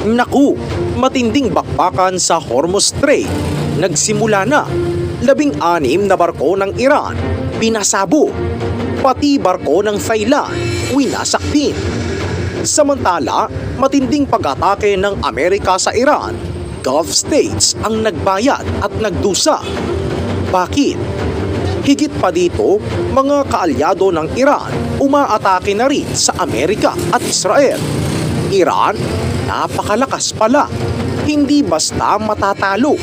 Naku, matinding bakbakan sa Hormuz Strait. Nagsimula na. 16 na barko ng Iran, pinasabo. Pati barko ng Thailand, winasak din. Samantala, matinding pag-atake ng Amerika sa Iran, Gulf States ang nagbayad at nagdusa. Bakit? Higit pa dito, mga kaalyado ng Iran umaatake na rin sa Amerika at Israel. Iran, napakalakas pala. Hindi basta matatalo.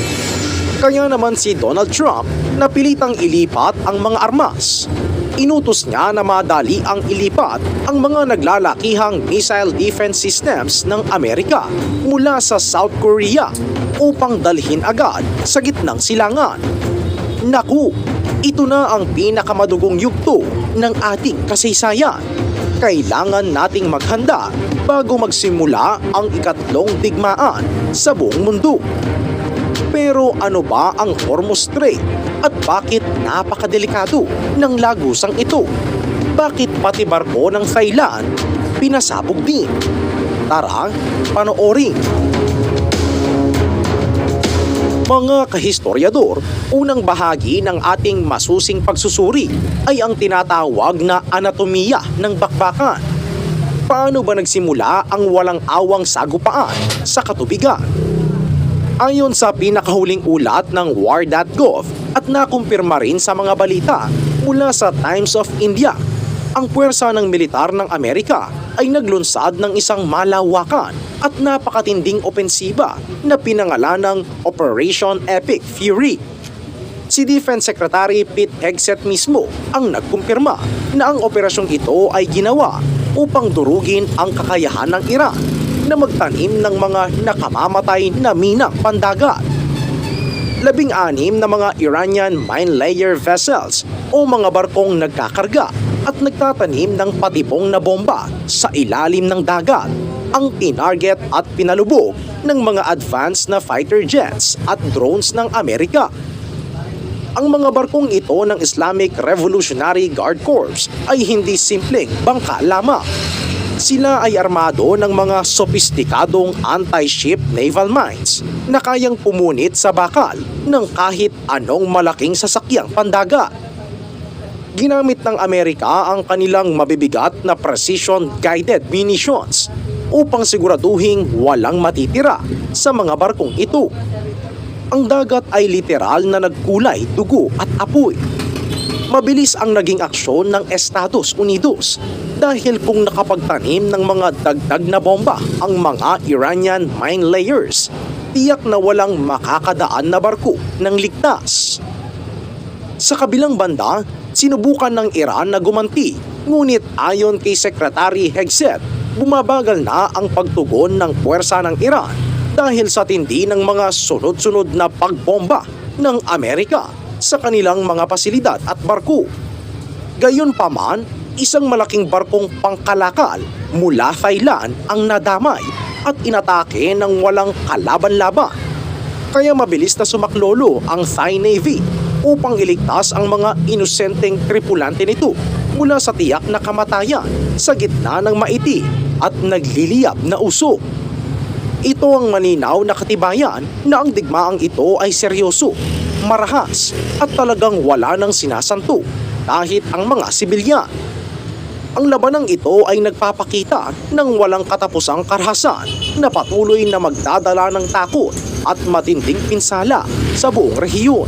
Kaya naman si Donald Trump napilitang ilipat ang mga armas. Inutos niya na madali ang ilipat ang mga naglalakihang missile defense systems ng Amerika mula sa South Korea upang dalhin agad sa gitnang silangan. Naku, ito na ang pinakamadugong yugto ng ating kasaysayan. Kailangan nating maghanda bago magsimula ang ikatlong digmaan sa buong mundo. Pero ano ba ang Hormuz Strait at bakit napakadelikado ng lagusang ito? Bakit pati barko ng Thailand pinasabog din? Tara, panoorin. Mga kahistoryador, unang bahagi ng ating masusing pagsusuri ay ang tinatawag na anatomiya ng bakbakan. Paano ba nagsimula ang walang awang sagupaan sa katubigan? Ayon sa pinakahuling ulat ng war.gov at nakumpirma rin sa mga balita mula sa Times of India, ang puwersa ng militar ng Amerika ay naglunsad ng isang malawakan at napakatinding opensiba na pinangalan ng Operation Epic Fury. Si Defense Secretary Pete Hegseth mismo ang nagkumpirma na ang operasyong ito ay ginawa upang durugin ang kakayahan ng Iran na magtanim ng mga nakamamatay na minang pandagat. 16 na mga Iranian mine layer vessels o mga barkong nagkakarga at nagtatanim ng patibong na bomba sa ilalim ng dagat ang tinarget at pinalubog ng mga advanced na fighter jets at drones ng Amerika. Ang mga barkong ito ng Islamic Revolutionary Guard Corps ay hindi simpleng bangka lamang. Sila ay armado ng mga sopistikadong anti-ship naval mines na kayang pumunit sa bakal ng kahit anong malaking sasakyang pandagat. Ginamit ng Amerika ang kanilang mabibigat na precision-guided munitions upang siguraduhing walang matitira sa mga barkong ito. Ang dagat ay literal na nagkulay dugo at apoy. Mabilis ang naging aksyon ng Estados Unidos dahil kung nakapagtanim ng mga dagdag na bomba ang mga Iranian mine layers, tiyak na walang makakadaan na barko ng ligtas. Sa kabilang banda, sinubukan ng Iran na gumanti, ngunit ayon kay Secretary Hegseth, bumabagal na ang pagtugon ng puwersa ng Iran dahil sa tindi ng mga sunod-sunod na pagbomba ng Amerika sa kanilang mga pasilidad at barko. Gayunpaman, isang malaking barkong pangkalakal mula Thailand ang nadamay at inatake ng walang kalaban-laban. Kaya mabilis na sumaklolo ang Thai Navy upang iligtas ang mga inosenteng tripulante nito mula sa tiyak na kamatayan sa gitna ng maitim at nagliliyab na usok. Ito ang maninaw na katibayan na ang digmaang ito ay seryoso, marahas at talagang wala nang sinasanto kahit ang mga sibilyan. Ang labanang ito ay nagpapakita ng walang katapusang karahasan na patuloy na magdadala ng takot at matinding pinsala sa buong rehiyon.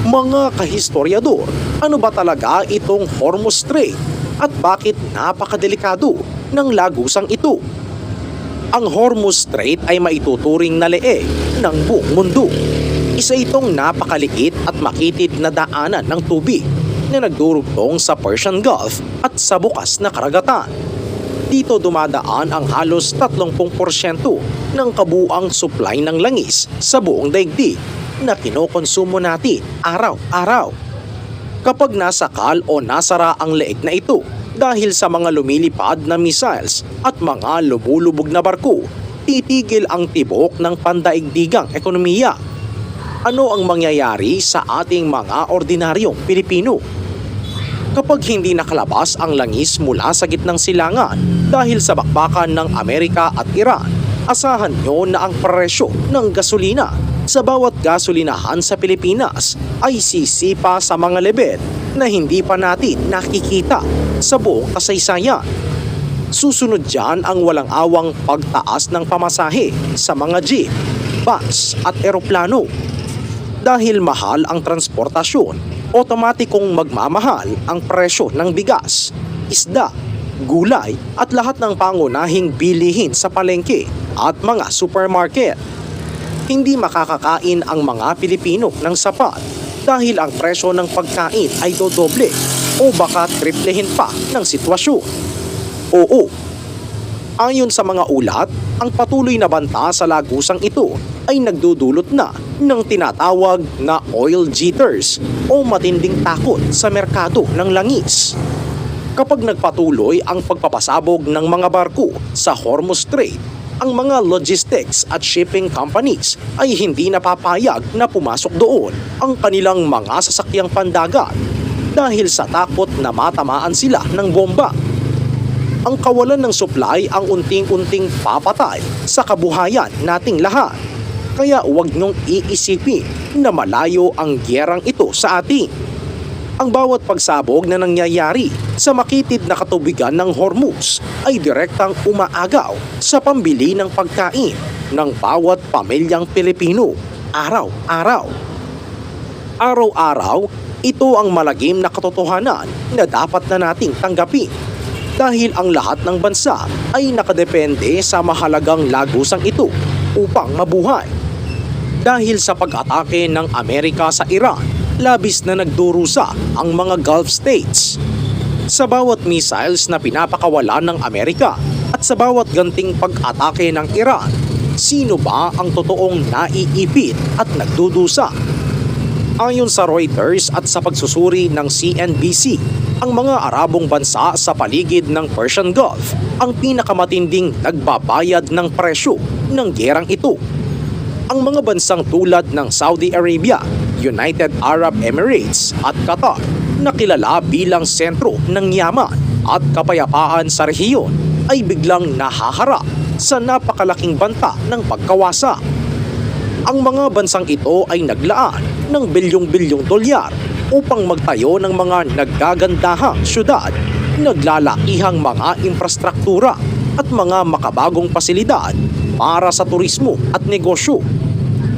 Mga kahistoryador, ano ba talaga itong Hormuz Strait at bakit napakadelikado ng lagusang ito? Ang Hormuz Strait ay maituturing na leeg ng buong mundo. Isa itong napakaliit at makitid na daanan ng tubig na nagdurugtong sa Persian Gulf at sa bukas na karagatan. Dito dumadaan ang halos 30% ng kabuuang supply ng langis sa buong daigdig na kinokonsumo natin araw-araw. Kapag nasakal o nasara ang leeg na ito dahil sa mga lumilipad na missiles at mga lumulubog na barko, titigil ang tibok ng pandaigdigang ekonomiya. Ano ang mangyayari sa ating mga ordinaryong Pilipino? Kapag hindi nakalabas ang langis mula sa gitnang silangan dahil sa bakbakan ng Amerika at Iran, asahan nyo na ang presyo ng gasolina sa bawat gasolinahan sa Pilipinas ay sisipa sa mga level na hindi pa natin nakikita sa buong kasaysayan. Susunod dyan ang walang awang pagtaas ng pamasahe sa mga jeep, bus at eroplano. Dahil mahal ang transportasyon, otomatikong magmamahal ang presyo ng bigas, isda, gulay at lahat ng pangunahing bilihin sa palengke at mga supermarket. Hindi makakakain ang mga Pilipino ng sapat dahil ang presyo ng pagkain ay dodoble o baka triplehin pa ng sitwasyon. Oo, ayon sa mga ulat, ang patuloy na banta sa lagusang ito ay nagdudulot na ng tinatawag na oil jitters o matinding takot sa merkado ng langis. Kapag nagpatuloy ang pagpapasabog ng mga barko sa Hormuz Strait, ang mga logistics at shipping companies ay hindi napapayag na pumasok doon ang kanilang mga sasakyang pandagat dahil sa takot na matamaan sila ng bomba. Ang kawalan ng supply ang unting-unting papatay sa kabuhayan nating lahat. Kaya huwag niyong iisipin na malayo ang gyerang ito sa atin. Ang bawat pagsabog na nangyayari sa makitid na katubigan ng Hormuz ay direktang umaagaw sa pambili ng pagkain ng bawat pamilyang Pilipino araw-araw. Araw-araw, ito ang malagim na katotohanan na dapat na nating tanggapin dahil ang lahat ng bansa ay nakadepende sa mahalagang lagusang ito upang mabuhay. Dahil sa pag-atake ng Amerika sa Iran, labis na nagdurusa ang mga Gulf states. Sa bawat missiles na pinapakawalan ng Amerika at sa bawat ganting pag-atake ng Iran, sino ba ang totoong naiipit at nagdudusa? Ayon sa Reuters at sa pagsusuri ng CNBC, ang mga Arabong bansa sa paligid ng Persian Gulf ang pinakamatinding nagbabayad ng presyo ng gyerang ito. Ang mga bansang tulad ng Saudi Arabia, United Arab Emirates at Qatar na kilala bilang sentro ng yaman at kapayapaan sa rehiyon ay biglang nahaharap sa napakalaking banta ng pagkawasa. Ang mga bansang ito ay naglaan ng bilyong-bilyong dolyar upang magtayo ng mga naggagandahang syudad, naglalakihang mga infrastruktura at mga makabagong pasilidad para sa turismo at negosyo.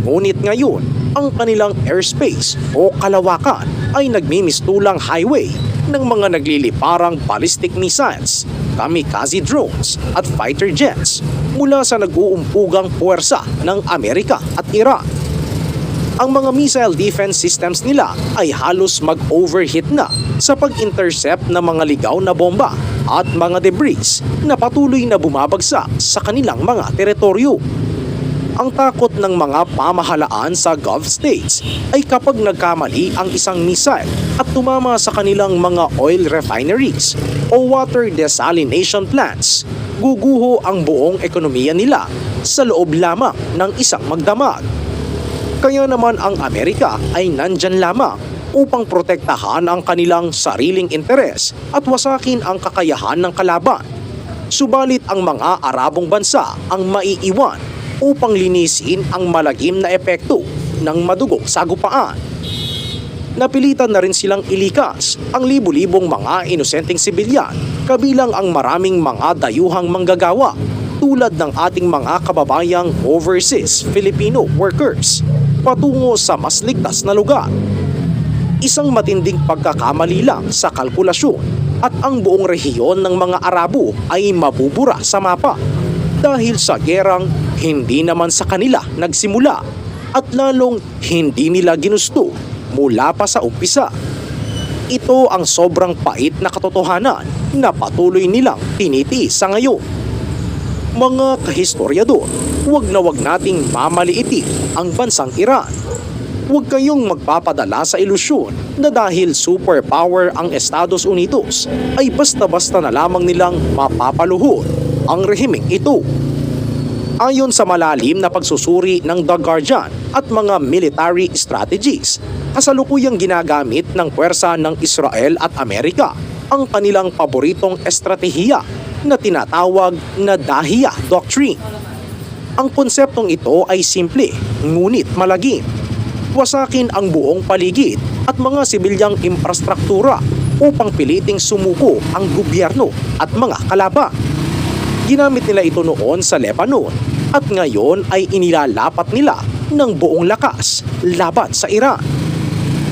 Ngunit ngayon, ang kanilang airspace o kalawakan ay nagmimistulang highway ng mga nagliliparang ballistic missiles, kamikaze drones at fighter jets mula sa nag-uumpugang puwersa ng Amerika at Iran. Ang mga missile defense systems nila ay halos mag-overheat na sa pag-intercept ng mga ligaw na bomba at mga debris na patuloy na bumabagsak sa kanilang mga teritoryo. Ang takot ng mga pamahalaan sa Gulf states ay kapag nagkamali ang isang missile at tumama sa kanilang mga oil refineries o water desalination plants, guguho ang buong ekonomiya nila sa loob lamang ng isang magdamag. Kaya naman ang Amerika ay nandyan lamang upang protektahan ang kanilang sariling interes at wasakin ang kakayahan ng kalaban. Subalit ang mga Arabong bansa ang maiiwan upang linisin ang malagim na epekto ng madugong sagupaan. Napilitan na rin silang ilikas ang libu-libong mga inosenteng sibilyan, kabilang ang maraming mga dayuhang manggagawa tulad ng ating mga kababayang overseas Filipino workers patungo sa mas ligtas na lugar. Isang matinding pagkakamali lang sa kalkulasyon at ang buong rehiyon ng mga Arabo ay mabubura sa mapa dahil sa gerang hindi naman sa kanila nagsimula at lalong hindi nila ginusto mula pa sa umpisa. Ito ang sobrang pait na katotohanan na patuloy nilang tinitiis sa ngayon. Mga kahistoryador, huwag na huwag nating mamaliitin ang bansang Iran. Huwag kayong magpapadala sa ilusyon na dahil superpower ang Estados Unidos ay basta-basta na lamang nilang mapapaluhod ang rehimeng ito. Ayon sa malalim na pagsusuri ng The Guardian at mga military strategies, kasalukuyang ginagamit ng puwersa ng Israel at Amerika ang kanilang paboritong estratehiya na tinatawag na Dahiya Doctrine. Ang konseptong ito ay simple ngunit malagim. Wasakin ang buong paligid at mga sibilyang infrastruktura upang piliting sumuko ang gobyerno at mga kalaban. Ginamit nila ito noon sa Lebanon at ngayon ay inilalapat nila ng buong lakas laban sa Iran.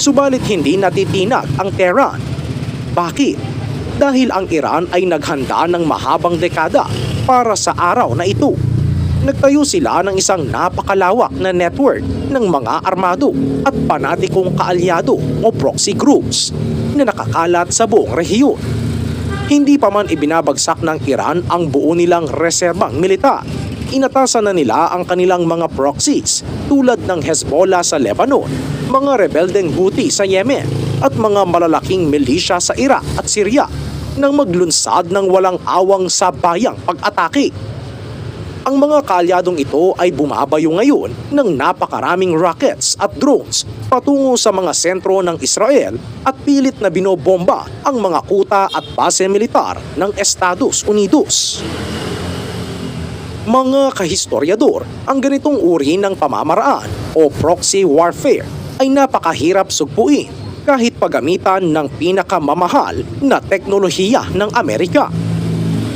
Subalit hindi natitinag ang Tehran. Bakit? Dahil ang Iran ay naghanda ng mahabang dekada para sa araw na ito. Nagtayo sila ng isang napakalawak na network ng mga armado at panatikong kaalyado o proxy groups na nakakalat sa buong rehiyon. Hindi pa man ibinabagsak ng Iran ang buo nilang reserbang militar, inatasan na nila ang kanilang mga proxies tulad ng Hezbollah sa Lebanon, mga rebeldeng Houthi sa Yemen at mga malalaking milisya sa Iraq at Syria nang maglunsad ng walang awang sabayang pag-atake. Ang mga kaalyadong ito ay bumabayo ngayon ng napakaraming rockets at drones patungo sa mga sentro ng Israel at pilit na binobomba ang mga kuta at base militar ng Estados Unidos. Mga kahistoryador, ang ganitong uri ng pamamaraan o proxy warfare ay napakahirap sugpuin kahit paggamitan ng pinakamamahal na teknolohiya ng Amerika.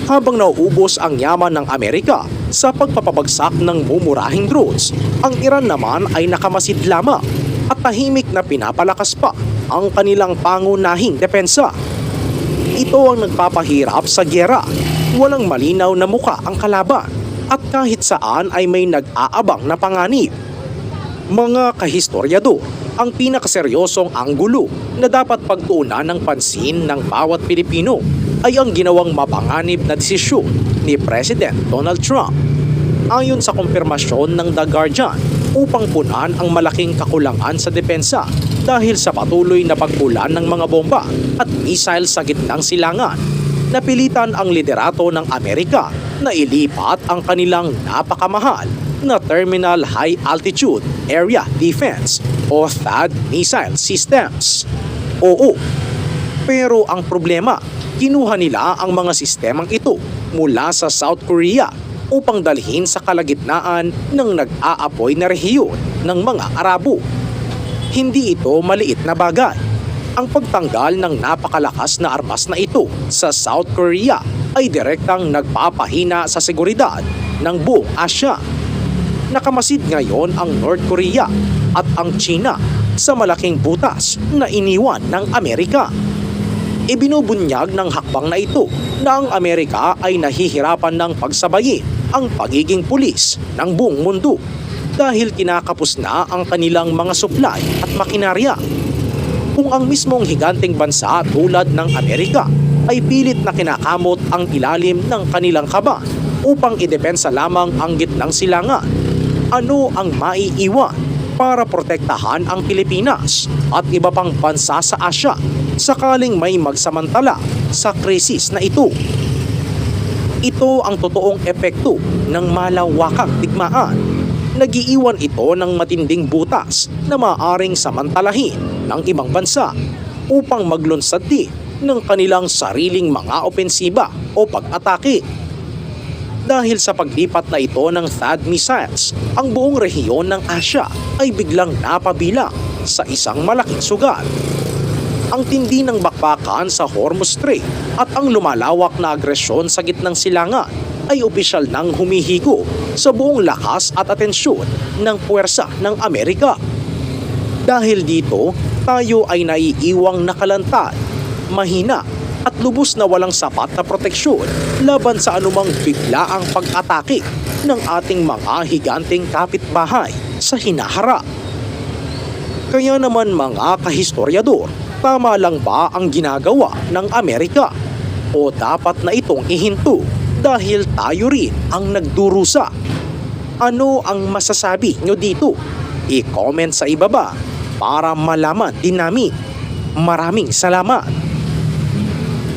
Habang nauubos ang yaman ng Amerika sa pagpapabagsak ng mumurahing drones, ang Iran naman ay nakamasid lamang at tahimik na pinapalakas pa ang kanilang pangunahing depensa. Ito ang nagpapahirap sa gyera. Walang malinaw na muka ang kalaban at kahit saan ay may nag-aabang na panganib. Mga kahistoryador, ang pinakaseryosong anggulo na dapat pagtuunan ng pansin ng bawat Pilipino ay ang ginawang mapanganib na desisyon ni President Donald Trump. Ayon sa kumpirmasyon ng The Guardian, upang punan ang malaking kakulangan sa depensa dahil sa patuloy na pagpulan ng mga bomba at missile sa gitnang silangan, napilitan ang liderato ng Amerika na ilipat ang kanilang napakamahal na Terminal High Altitude Area Defense o THAAD missile systems. Oo, pero ang problema, kinuha nila ang mga sistemang ito mula sa South Korea upang dalhin sa kalagitnaan ng nag-aapoy na rehiyon ng mga Arabo. Hindi ito maliit na bagay. Ang pagtanggal ng napakalakas na armas na ito sa South Korea ay direktang nagpapahina sa seguridad ng buong Asya. Nakamasid ngayon ang North Korea at ang China sa malaking butas na iniwan ng Amerika. Ibinubunyag ng hakbang na ito na ang Amerika ay nahihirapan ng pagsabayin ang pagiging pulis ng buong mundo dahil kinakapos na ang kanilang mga supply at makinarya. Kung ang mismong higanting bansa tulad ng Amerika ay pilit na kinakamot ang ilalim ng kanilang kaba upang idepensa lamang ang gitnang silangan, ano ang maiiwan para protektahan ang Pilipinas at iba pang bansa sa Asya sakaling may magsamantala sa krisis na ito? Ito ang totoong epekto ng malawakang digmaan. Nagiiwan ito ng matinding butas na maaaring samantalahin ng ibang bansa upang maglunsad din ng kanilang sariling mga opensiba o pag-atake. Dahil sa paglipat na ito ng THAAD missiles, ang buong rehiyon ng Asya ay biglang napabilang sa isang malaking sugat. Ang tindi ng bakbakan sa Hormuz Strait at ang lumalawak na agresyon sa gitnang silangan ay opisyal nang humihigo sa buong lakas at atensyon ng puwersa ng Amerika. Dahil dito, tayo ay naiiwang nakalantad, mahina at lubos na walang sapat na proteksyon laban sa anumang biglaang pag-atake ng ating mga higanting kapitbahay sa hinaharap. Kaya naman mga kahistoryador, tama lang ba ang ginagawa ng Amerika? O dapat na itong ihinto dahil tayo rin ang nagdurusa? Ano ang masasabi nyo dito? I-comment sa ibaba para malaman din namin. Maraming salamat!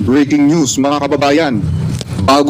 Breaking news mga kababayan,